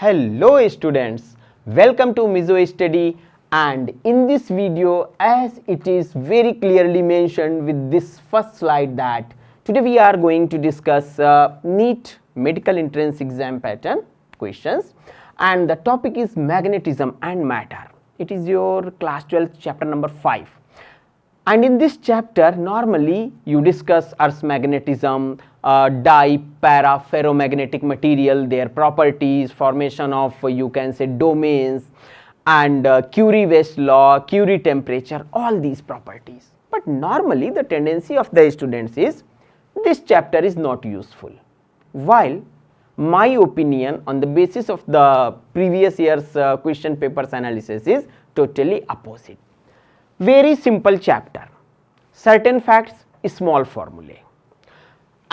Hello students, welcome to Misostudy, and in this video, as it is very clearly mentioned with this first slide, that today we are going to discuss NEET medical entrance exam pattern questions, and the topic is magnetism and matter. It is your class 12 chapter number 5. And in this chapter, normally you discuss Earth's magnetism, di, para, ferromagnetic material, their properties, formation of you can say domains, and Curie-West law, Curie temperature, all these properties. But normally the tendency of the students is this chapter is not useful. While my opinion on the basis of the previous year's question papers analysis is totally opposite. Very simple chapter, certain facts, small formulae,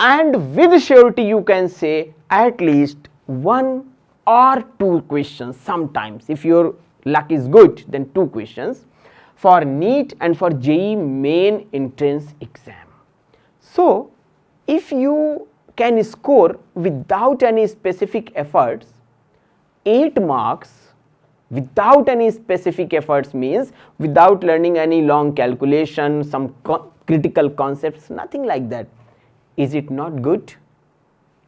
and with surety you can say at least one or two questions, sometimes if your luck is good then two questions for NEET and for JEE main entrance exam. So if you can score without any specific efforts 8 marks, without any specific efforts means without learning any long calculation, some critical concepts, nothing like that. Is it not good?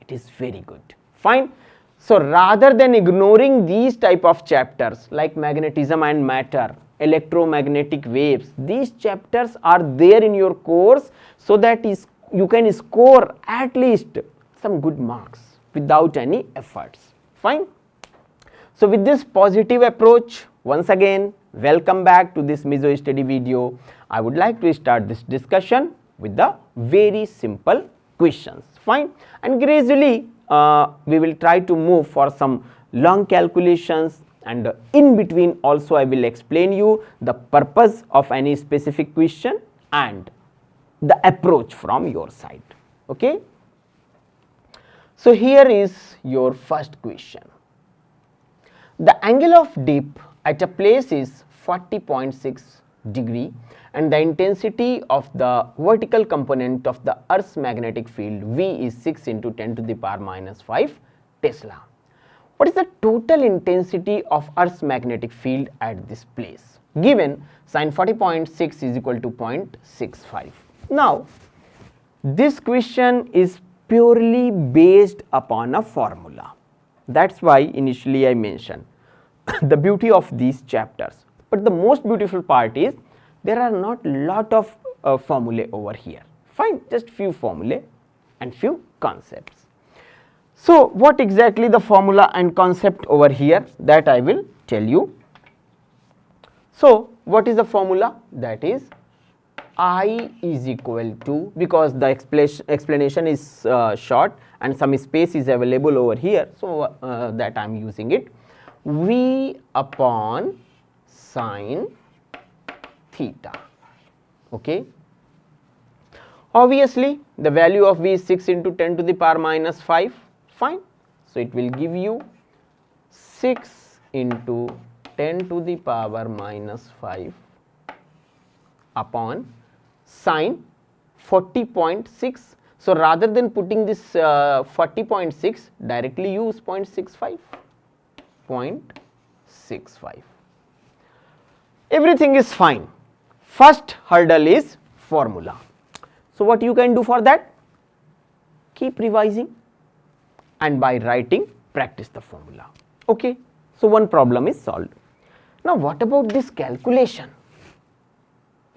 It is very good. Fine. So rather than ignoring these type of chapters like magnetism and matter, electromagnetic waves, these chapters are there in your course so that you can score at least some good marks without any efforts. Fine. So with this positive approach, once again welcome back to this Misostudy video. I would like to start this discussion with the very simple questions. Fine. And gradually we will try to move for some long calculations, and in between also I will explain you the purpose of any specific question and the approach from your side. Okay. So here is your first question. The angle of dip at a place is 40.6 degree and the intensity of the vertical component of the Earth's magnetic field V is 6 into 10 to the power minus 5 Tesla. What is the total intensity of Earth's magnetic field at this place? Given sin 40.6 is equal to 0.65. Now, this question is purely based upon a formula. That's why initially I mentioned the beauty of these chapters. But the most beautiful part is there are not lot of formulae over here. Fine, just few formulae and few concepts. So what exactly the formula and concept over here, that I will tell you. So what is the formula? That is I is equal to, because the explanation is short and some space is available over here, so that I am using it, V upon sine theta. Okay. Obviously the value of V is 6 into 10 to the power minus 5. Fine. So it will give you 6 into 10 to the power minus 5 upon sine 40.6. So rather than putting this 40.6, directly use 0.65. 0.65. Everything is fine. First hurdle is formula. So what you can do for that? Keep revising and by writing practice the formula. Okay. So one problem is solved. Now what about this calculation?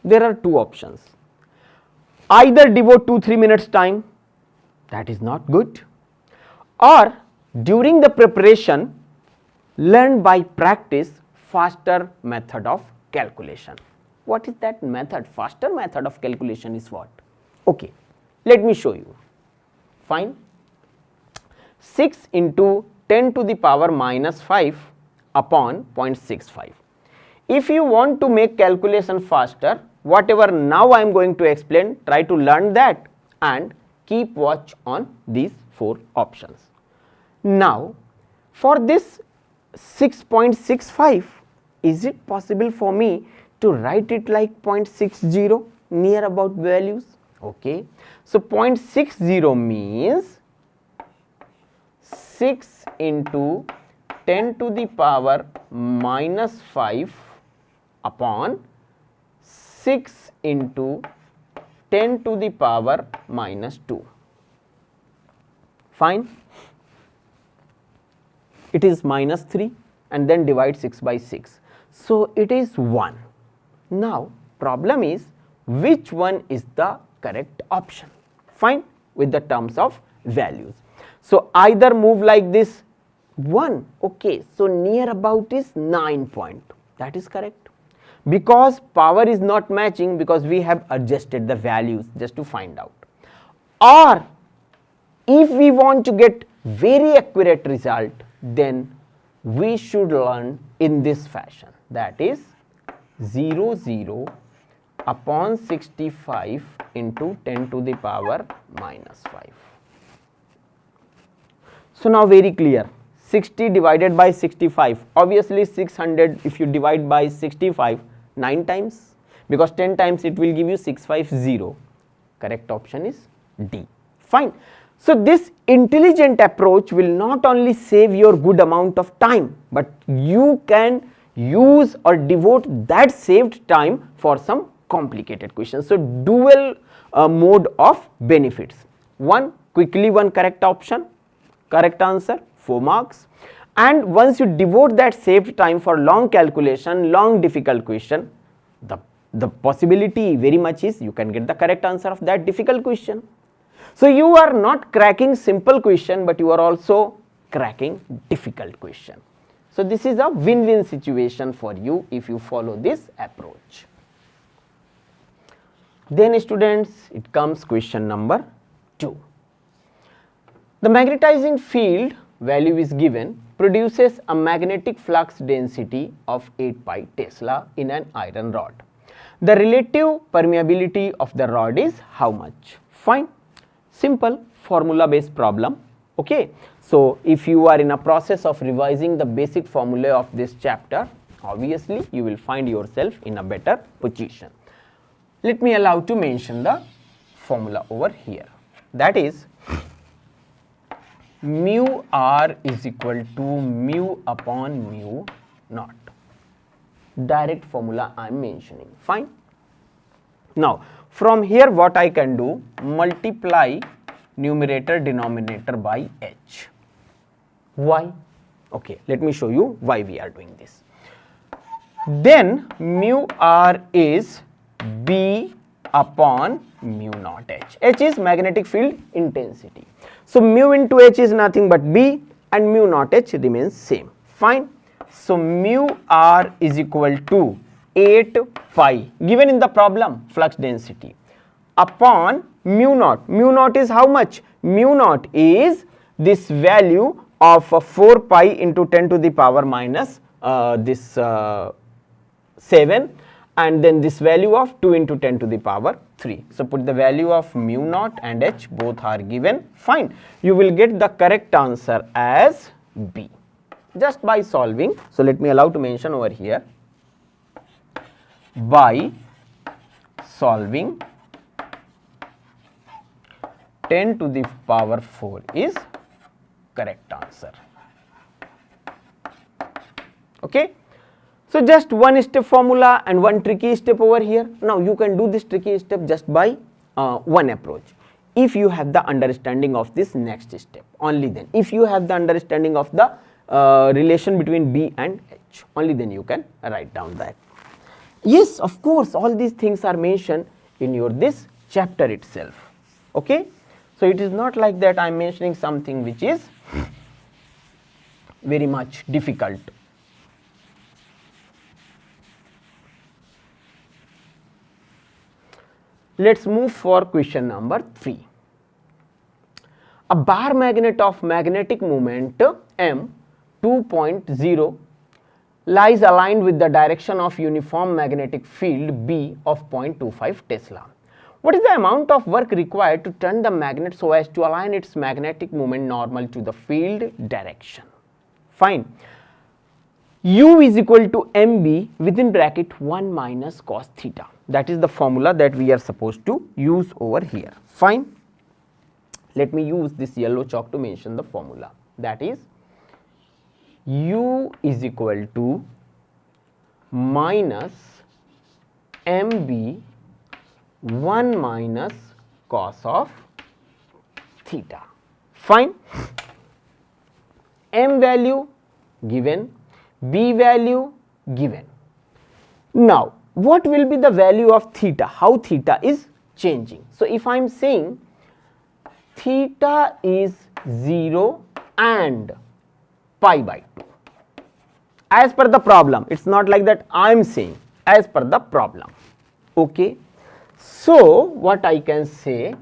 There are two options. Either devote 2-3 minutes time, that is not good, or during the preparation learn by practice faster method of calculation. What is that method? Faster method of calculation is what? Okay, let me show you. Fine. 6 into 10 to the power minus 5 upon 0.65. If you want to make calculation faster, whatever now I am going to explain, try to learn that and keep watch on these 4 options. Now for this 6.65, is it possible for me to write it like 0.60 near about values? Okay. So 0.60 means 6 into 10 to the power minus 5 upon 6 into 10 to the power minus 2. Fine. It is minus 3 and then divide 6 by 6. So it is 1. Now problem is which one is the correct option? Fine, with the terms of values. So either move like this 1, okay, so near about is 9 point, that is correct, because power is not matching because we have adjusted the values just to find out. Or if we want to get very accurate result, then we should learn in this fashion, that is 0 0 upon 65 into 10 to the power minus 5. So now very clear, 60 divided by 65, obviously 600 if you divide by 65 9 times, because 10 times it will give you 650. Correct option is D. Fine. So this intelligent approach will not only save your good amount of time, but you can use or devote that saved time for some complicated questions. So dual mode of benefits. One, quickly one correct option, correct answer, 4 marks. And once you devote that saved time for long calculation, long difficult question, the possibility very much is you can get the correct answer of that difficult question. So you are not cracking simple question, but you are also cracking difficult question. So this is a win-win situation for you if you follow this approach. Then students, it comes question number 2. The magnetizing field value is given, produces a magnetic flux density of 8 pi Tesla in an iron rod. The relative permeability of the rod is how much? Fine. Simple formula based problem. Okay. So if you are in a process of revising the basic formula of this chapter, obviously you will find yourself in a better position. Let me allow to mention the formula over here. That is mu r is equal to mu upon mu naught. Direct formula I am mentioning. Fine. Now from here what I can do, multiply numerator denominator by h. Why? Okay, let me show you why we are doing this. Then mu r is B upon mu naught h. H is magnetic field intensity. So mu into h is nothing but B and mu naught h remains same. Fine. So mu r is equal to 8 pi given in the problem, flux density, upon mu naught. Mu naught is how much? Mu naught is this value of 4 pi into 10 to the power minus 7, and then this value of 2 into 10 to the power 3. So put the value of mu naught and h, both are given. Fine. You will get the correct answer as B just by solving. So let me allow to mention over here, by solving 10 to the power 4 is correct answer. Okay. So just one step formula and one tricky step over here. Now you can do this tricky step just by one approach. If you have the understanding of this next step, only then. If you have the understanding of the relation between B and H, only then you can write down that. Yes, of course, all these things are mentioned in your this chapter itself. Okay. So it is not like that I am mentioning something which is very much difficult. Let's move for question number 3. A bar magnet of magnetic moment M 2.0 lies aligned with the direction of uniform magnetic field B of 0.25 Tesla. What is the amount of work required to turn the magnet so as to align its magnetic moment normal to the field direction? Fine. U is equal to MB within bracket 1 minus cos theta. That is the formula that we are supposed to use over here. Fine. Let me use this yellow chalk to mention the formula. That is u is equal to minus mb 1 minus cos of theta. Fine. M value given, b value given. Now, what will be the value of theta? How theta is changing? So, if I am saying theta is 0 and pi by 2 as per the problem, it is not like that I am saying, as per the problem. Okay. So, what I can say,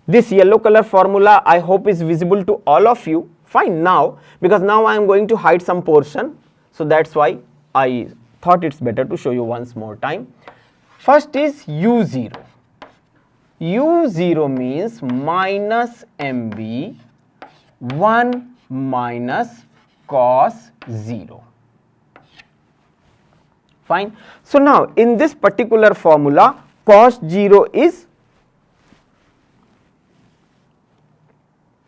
this yellow color formula I hope is visible to all of you. Fine. Now, because now I am going to hide some portion, so that is why I thought it is better to show you once more time. First is u0. u0 means minus mb 1 minus cos 0. Fine. So, now in this particular formula, cos 0 is,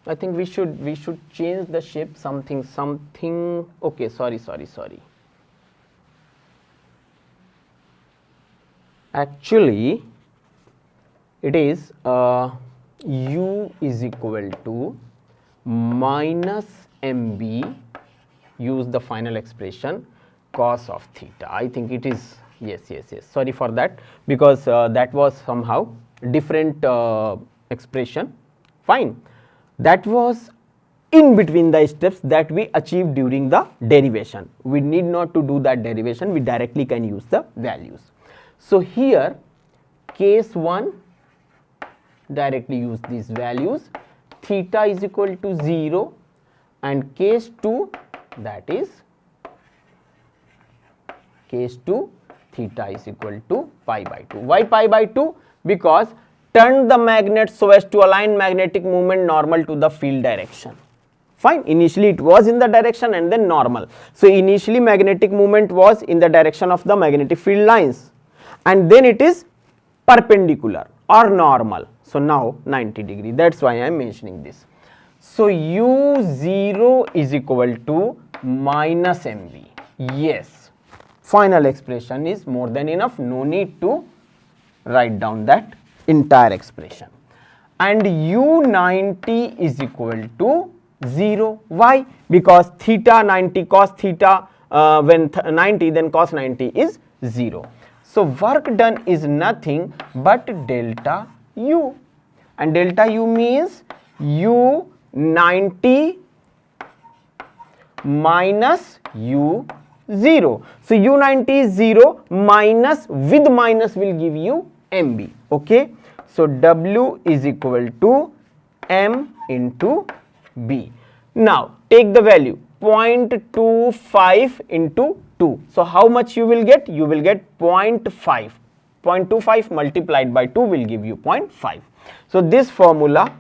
I think we should change the shape something. Okay, sorry. Actually, it is u is equal to minus mb, use the final expression, cos of theta. I think it is, yes. Sorry for that, because that was somehow different expression. Fine. That was in between the steps that we achieved during the derivation. We need not to do that derivation, we directly can use the values. So, here case 1, directly use these values, theta is equal to 0, and case 2, that is case 2, theta is equal to pi by 2. Why pi by 2? Because turn the magnet so as to align magnetic moment normal to the field direction. Fine. Initially it was in the direction and then normal. So, initially magnetic moment was in the direction of the magnetic field lines, and then it is perpendicular or normal. So, now 90 degree, that is why I am mentioning this. So, u0 is equal to minus mb. Yes, final expression is more than enough, no need to write down that entire expression. And u90 is equal to 0. Why? Because theta 90 cos theta, when 90 then cos 90 is 0. So, work done is nothing but delta u, and delta u means u90 minus u0. So, u90 is 0 minus, with minus will give you mb. Okay. So, w is equal to m into b. Now, take the value 0.25 into 2. So, how much you will get? You will get 0.5. 0.25 multiplied by 2 will give you 0.5. So, this formula,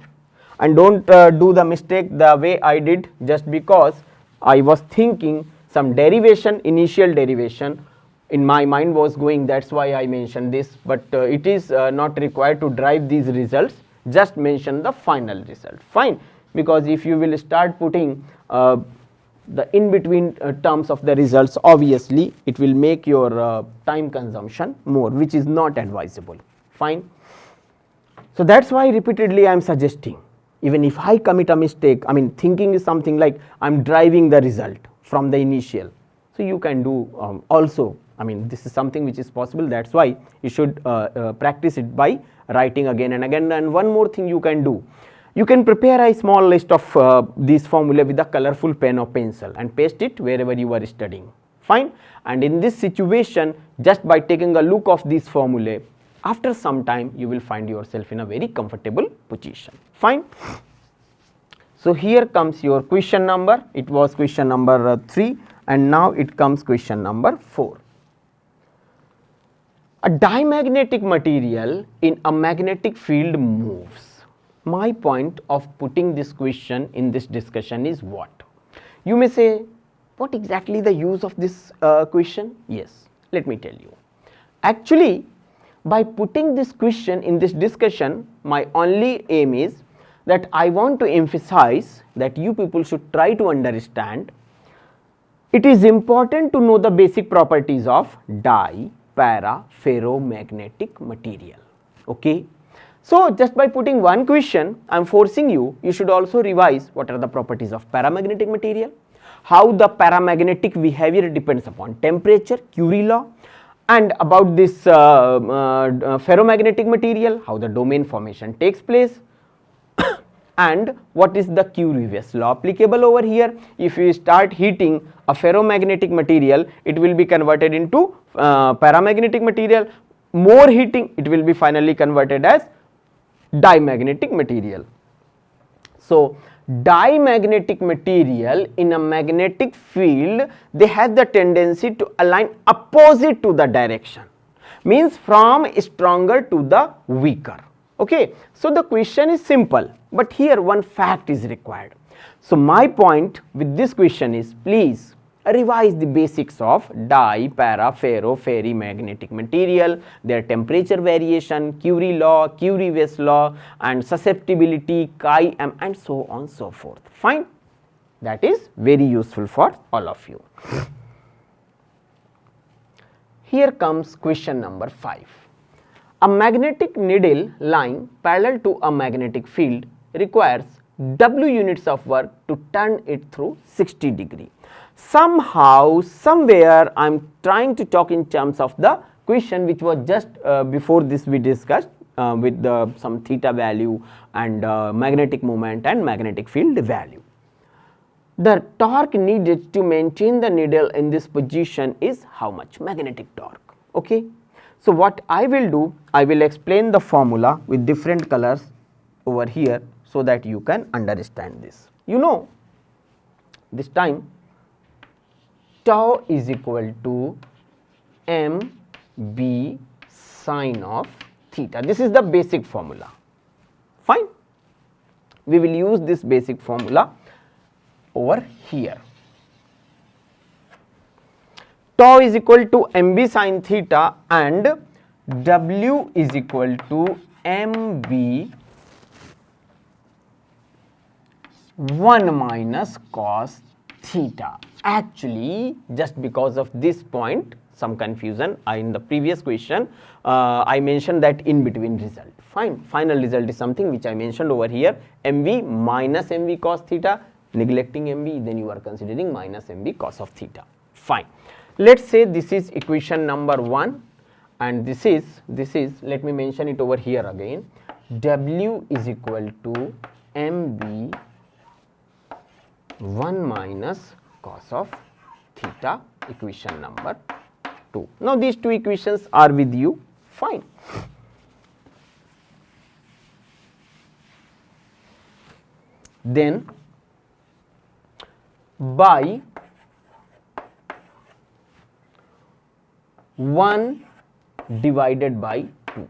and don't do the mistake the way I did, just because I was thinking some derivation, initial derivation in my mind was going, that is why I mentioned this, but it is not required to drive these results, just mention the final result. Fine. Because if you will start putting the in between terms of the results, obviously it will make your time consumption more, which is not advisable. Fine. So, that is why repeatedly I am suggesting, even if I commit a mistake, I mean thinking is something like I am driving the result from the initial. So, you can do also, I mean this is something which is possible, that is why you should practice it by writing again and again. And one more thing you can do, you can prepare a small list of these formula with a colorful pen or pencil and paste it wherever you are studying. Fine. And in this situation, just by taking a look of these formulae, after some time you will find yourself in a very comfortable position. Fine. So, here comes your question number, it was question number 3, and now it comes question number 4. A diamagnetic material in a magnetic field moves. My point of putting this question in this discussion is what? You may say, what exactly the use of this question? Yes, let me tell you. Actually, by putting this question in this discussion, my only aim is that I want to emphasize that you people should try to understand. It is important to know the basic properties of di-para-ferromagnetic material. Okay. So, just by putting one question, I am forcing you, you should also revise what are the properties of paramagnetic material, how the paramagnetic behavior depends upon temperature, Curie law, and about this ferromagnetic material, how the domain formation takes place, and what is the Curie's law applicable over here. If you start heating a ferromagnetic material, it will be converted into paramagnetic material. More heating, it will be finally converted as dimagnetic material. So, dimagnetic material in a magnetic field, they have the tendency to align opposite to the direction, means from stronger to the weaker. Okay. So, the question is simple, but here one fact is required. So, my point with this question is, please revise the basics of di-para-ferro-ferrimagnetic material, their temperature variation, Curie law, Curie-Weiss law, and susceptibility, chi-m, and so on so forth. Fine. That is very useful for all of you. Here comes question number 5. A magnetic needle lying parallel to a magnetic field requires W units of work to turn it through 60 degree. Somehow, somewhere I am trying to talk in terms of the question which was just before this we discussed with the some theta value and magnetic moment and magnetic field value. The torque needed to maintain the needle in this position is how much? Magnetic torque. Okay. So, what I will do, I will explain the formula with different colors over here so that you can understand this. You know, this time tau is equal to mb sine of theta. This is the basic formula. Fine. We will use this basic formula over here. Tau is equal to mb sine theta and W is equal to mb 1 minus cos theta. Actually, just because of this point, some confusion in the previous question, I mentioned that in between result. Fine. Final result is something which I mentioned over here, mv minus mv cos theta, neglecting mv, then you are considering minus mv cos of theta. Fine. Let us say this is equation number 1 and this is let me mention it over here again, W is equal to mb 1 minus cos of theta, equation number 2. Now, these two equations are with you. Fine. Then by 1 divided by 2.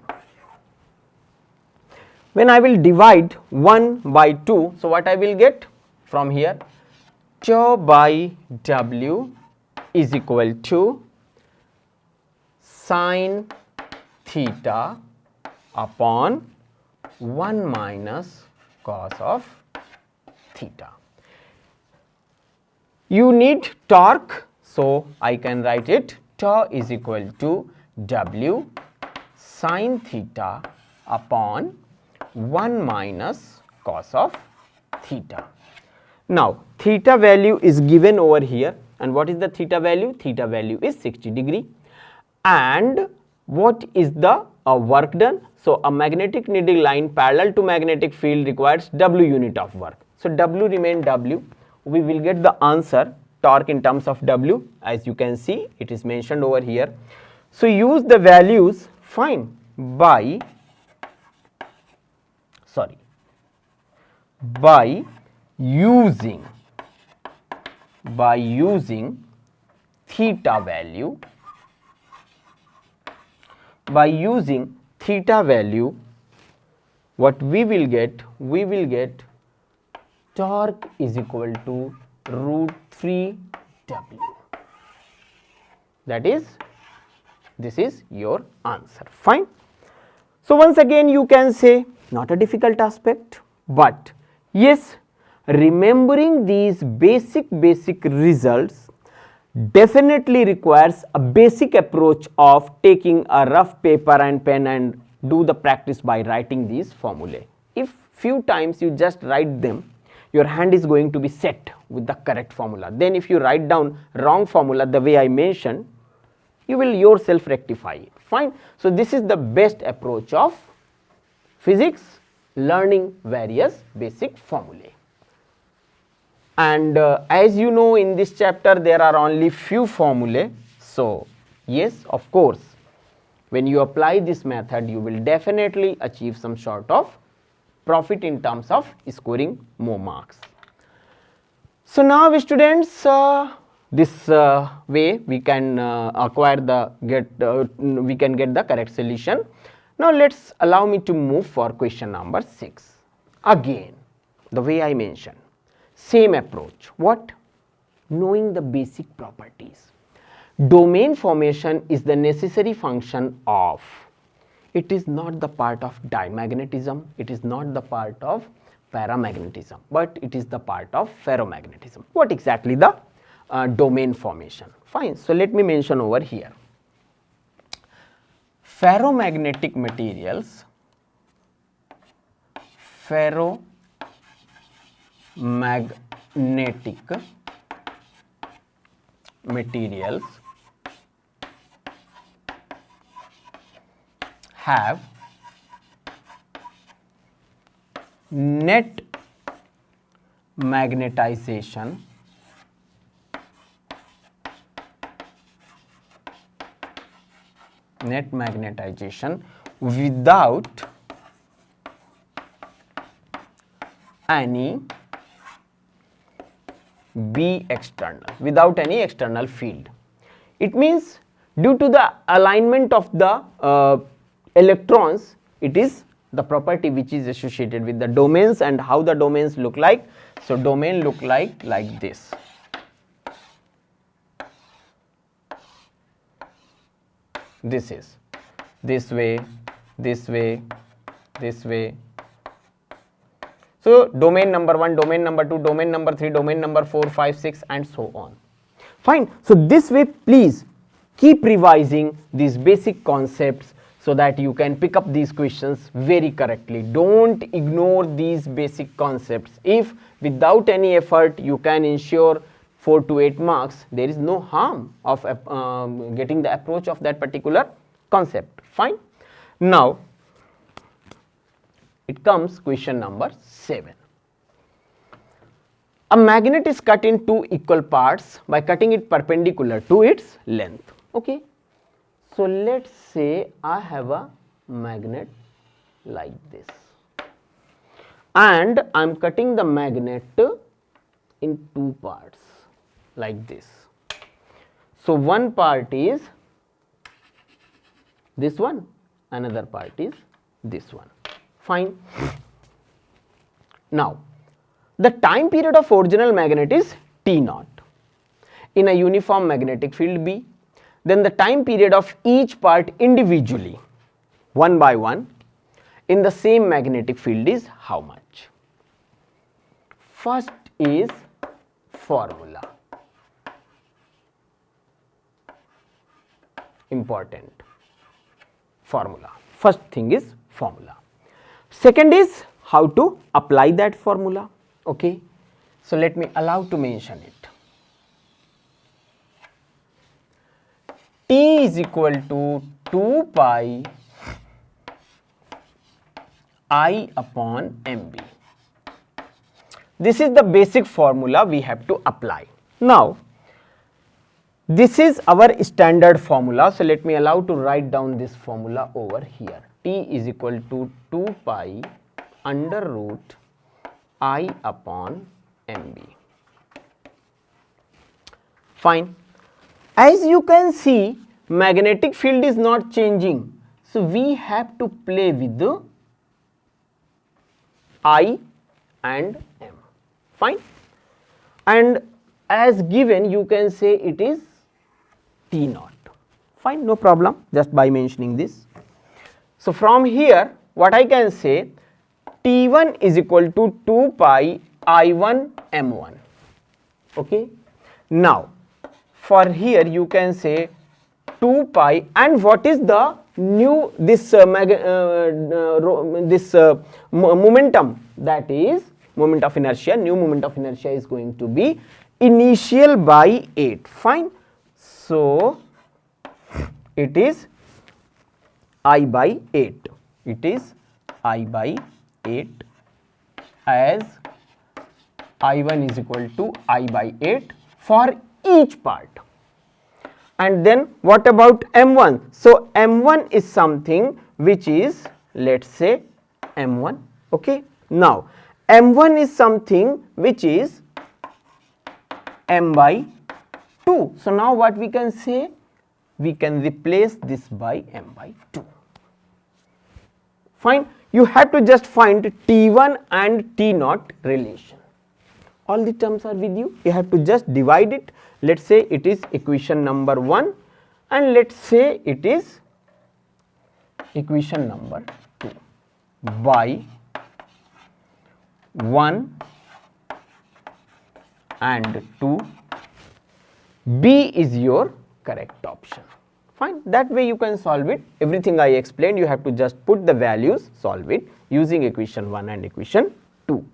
When I will divide 1 by 2, so what I will get from here? Tau by W is equal to sine theta upon 1 minus cos of theta. You need torque, so I can write it tau is equal to W sine theta upon 1 minus cos of theta. Now, theta value is given over here, and what is the theta value? Theta value is 60 degree. And what is the work done? So, a magnetic needle line parallel to magnetic field requires W unit of work. So, W remain W. We will get the answer torque in terms of W, as you can see it is mentioned over here. So, use the values, fine, by using theta value, what we will get? We will get torque is equal to root 3 W. That is, this is your answer. Fine. So, once again you can say not a difficult aspect. But yes, remembering these basic results definitely requires a basic approach of taking a rough paper and pen and do the practice by writing these formulae. If few times you just write them, your hand is going to be set with the correct formula. Then if you write down wrong formula the way I mentioned, you will yourself rectify it. Fine. So this is the best approach of physics, learning various basic formulae. And as you know, in this chapter there are only few formulae. So yes, of course, when you apply this method you will definitely achieve some sort of profit in terms of scoring more marks. So now students, this way we can we can get the correct solution. Now allow me to move for question number 6. Again, the way I mentioned, same approach. What? Knowing the basic properties. Domain formation is the necessary function of. It is not the part of dimagnetism, it is not the part of paramagnetism, but it is the part of ferromagnetism. What exactly the domain formation? Fine. So let me mention over here. Ferromagnetic materials, have net magnetization without any without any external field. It means due to the alignment of the electrons, it is the property which is associated with the domains. And how the domains look like? So domain look like this. This is this way, this way, this way. So domain number 1, domain number 2, domain number 3, domain number 4, 5, 6 and so on. Fine. So this way please keep revising these basic concepts so that you can pick up these questions very correctly. Don't ignore these basic concepts. If without any effort you can ensure 4 to 8 marks, there is no harm of getting the approach of that particular concept. Fine. Now it comes question number 7. A magnet is cut in 2 equal parts by cutting it perpendicular to its length. Okay. So let's say I have a magnet like this and I am cutting the magnet in 2 parts like this. So one part is this one, another part is this one. Fine. Now the time period of original magnet is T0 in a uniform magnetic field B. Then the time period of each part individually, one by one, in the same magnetic field is how much? First is formula. Important formula. First thing is formula. Second is how to apply that formula. Okay. So let me allow to mention it. T is equal to 2 pi I upon mb. This is the basic formula we have to apply. Now this is our standard formula. So let me allow to write down this formula over here. T is equal to 2 pi under root I upon mb. Fine. As you can see, magnetic field is not changing. So we have to play with the I and m. Fine. And as given, you can say it is T0. Fine, no problem, just by mentioning this. So from here, what I can say, T1 is equal to 2 pi I1 M1. Okay. Now, for here you can say 2 pi, and what is the new momentum, that is moment of inertia. New moment of inertia is going to be initial by 8. Fine. So it is I by 8. It is I by 8, as I1 is equal to I by 8 for each part. And then what about M1? So M1 is something which is, let's say, M1. Okay. Now M1 is something which is M by 2. So now what we can say? We can replace this by M by 2. Fine. You have to just find T1 and T0 relation. All the terms are with you. You have to just divide it. Let's say it is equation number 1, and let's say it is equation number 2 by 1 and 2. B is your correct option. Fine. That way you can solve it. Everything I explained, you have to just put the values, solve it using equation 1 and equation 2.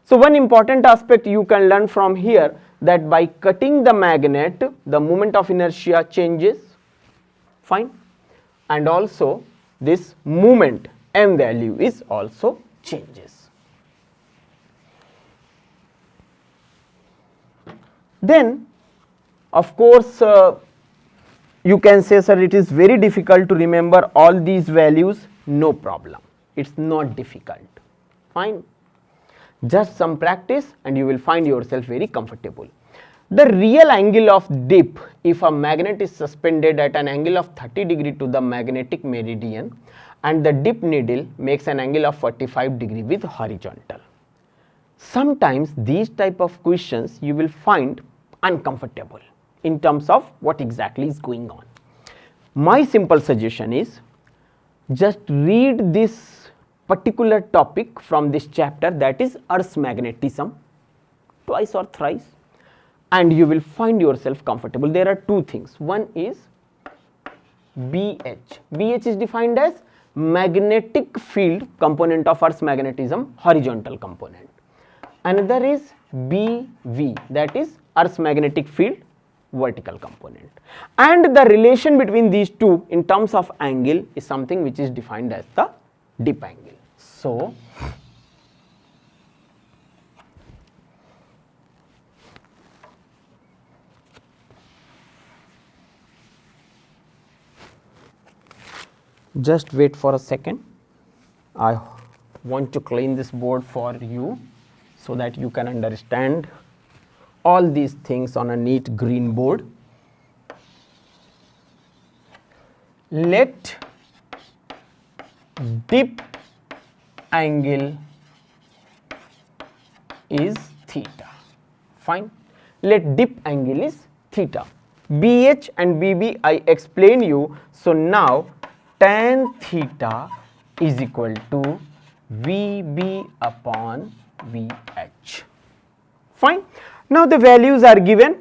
So one important aspect you can learn from here, that by cutting the magnet, the moment of inertia changes. Fine. And also this moment M value is also changes. Then of course you can say, sir, it is very difficult to remember all these values. No problem. It's not difficult. Fine. Just some practice and you will find yourself very comfortable. The real angle of dip, if a magnet is suspended at an angle of 30 degree to the magnetic meridian, and the dip needle makes an angle of 45 degree with horizontal. Sometimes these type of questions you will find uncomfortable in terms of what exactly is going on. My simple suggestion is, just read this particular topic from this chapter, that is Earth's magnetism, twice or thrice, and you will find yourself comfortable. There are two things. One is BH. BH is defined as magnetic field component of Earth's magnetism, horizontal component. Another is BV, that is Earth's magnetic field, vertical component. And the relation between these two in terms of angle is something which is defined as the dip angle. So just wait for a second. I want to clean this board for you so that you can understand all these things on a neat green board. Let dip angle is theta. Fine. Let dip angle is theta. BH and BB I explain you. So now tan theta is equal to VB upon VH. Fine. Now the values are given.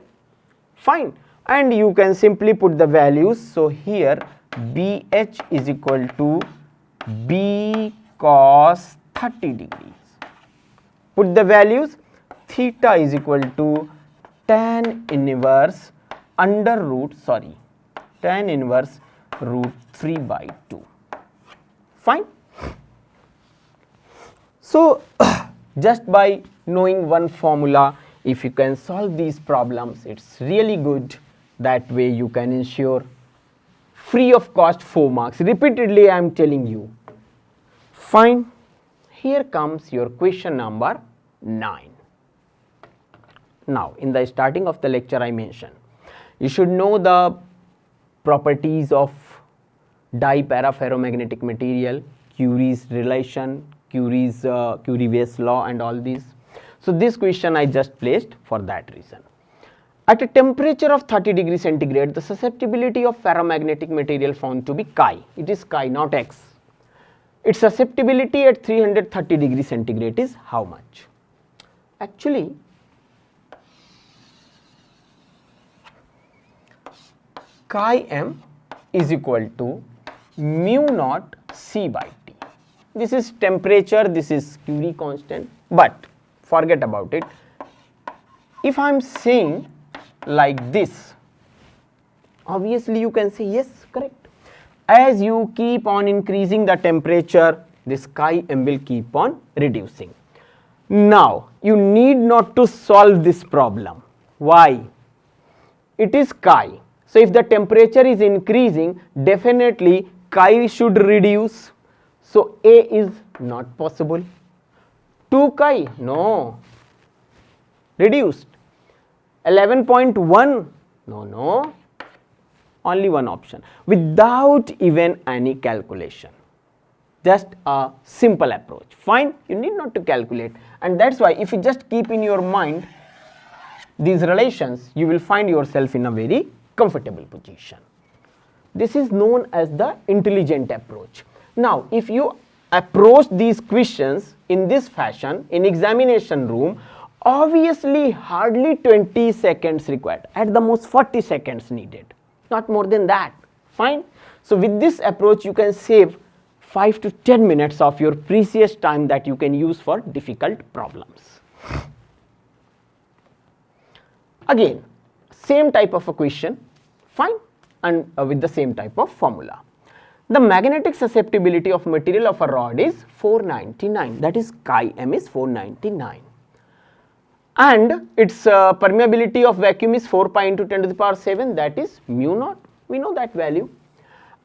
Fine. And you can simply put the values. So here BH is equal to B cos 30 degrees. Put the values. Theta is equal to tan inverse tan inverse root 3 by 2. Fine. So just by knowing one formula, if you can solve these problems, it's really good. That way you can ensure free of cost 4 marks. Repeatedly I am telling you. Fine. Here comes your question number 9. Now in the starting of the lecture I mentioned, you should know the properties of di-paraferromagnetic material, Curie's relation, Curie-Weiss law and all these. So this question I just placed for that reason. At a temperature of 30 degrees centigrade, the susceptibility of ferromagnetic material found to be chi. It is chi, not X. its susceptibility at 330 degrees centigrade is how much? Actually, chi m is equal to mu naught C by T. This is temperature, this is Curie constant, but forget about it. If I am saying like this, obviously you can say yes, correct. As you keep on increasing the temperature, this chi m will keep on reducing. Now, you need not to solve this problem. Why? It is chi. So, if the temperature is increasing, definitely chi should reduce. So, A is not possible. 2 chi, no, reduced. 11.1, no, only one option without even any calculation. Just a simple approach. Fine, you need not to calculate, and that's why if you just keep in your mind these relations, you will find yourself in a very comfortable position. This is known as the intelligent approach. Now, if you approach these questions in this fashion in examination room, obviously hardly 20 seconds required, at the most 40 seconds needed, not more than that. Fine. So, with this approach you can save 5 to 10 minutes of your precious time that you can use for difficult problems. Again, same type of a question, fine, and with the same type of formula. The magnetic susceptibility of material of a rod is 499, that is chi m is 499, and its permeability of vacuum is 4 pi into 10 to the power 7, that is mu naught, we know that value.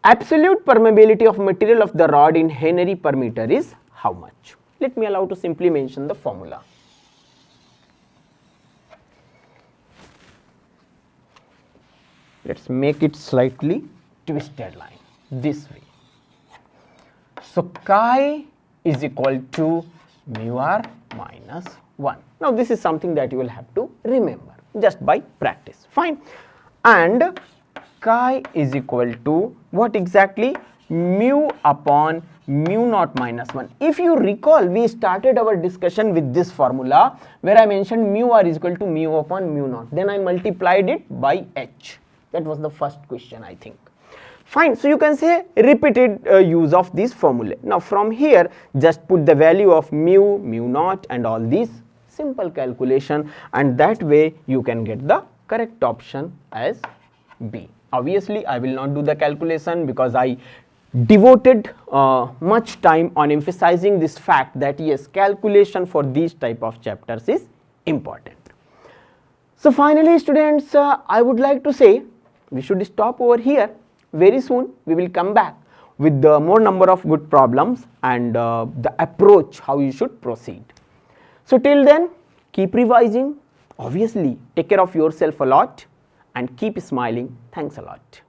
Absolute permeability of material of the rod in Henry per meter is how much? Let me allow to simply mention the formula. Let us make it slightly twisted line this way. So, chi is equal to mu r minus 1. Now, this is something that you will have to remember just by practice, fine. And chi is equal to what exactly? Mu upon mu naught minus 1. If you recall, we started our discussion with this formula where I mentioned mu r is equal to mu upon mu naught, then I multiplied it by h. That was the first question, I think. Fine. So, you can say repeated use of this formula. Now, from here just put the value of mu, mu naught and all these, simple calculation, and that way you can get the correct option as B. Obviously, I will not do the calculation because I devoted much time on emphasizing this fact that yes, calculation for these type of chapters is important. So, finally students, I would like to say we should stop over here. Very soon we will come back with the more number of good problems and the approach how you should proceed. So, till then keep revising, obviously take care of yourself a lot and keep smiling. Thanks a lot.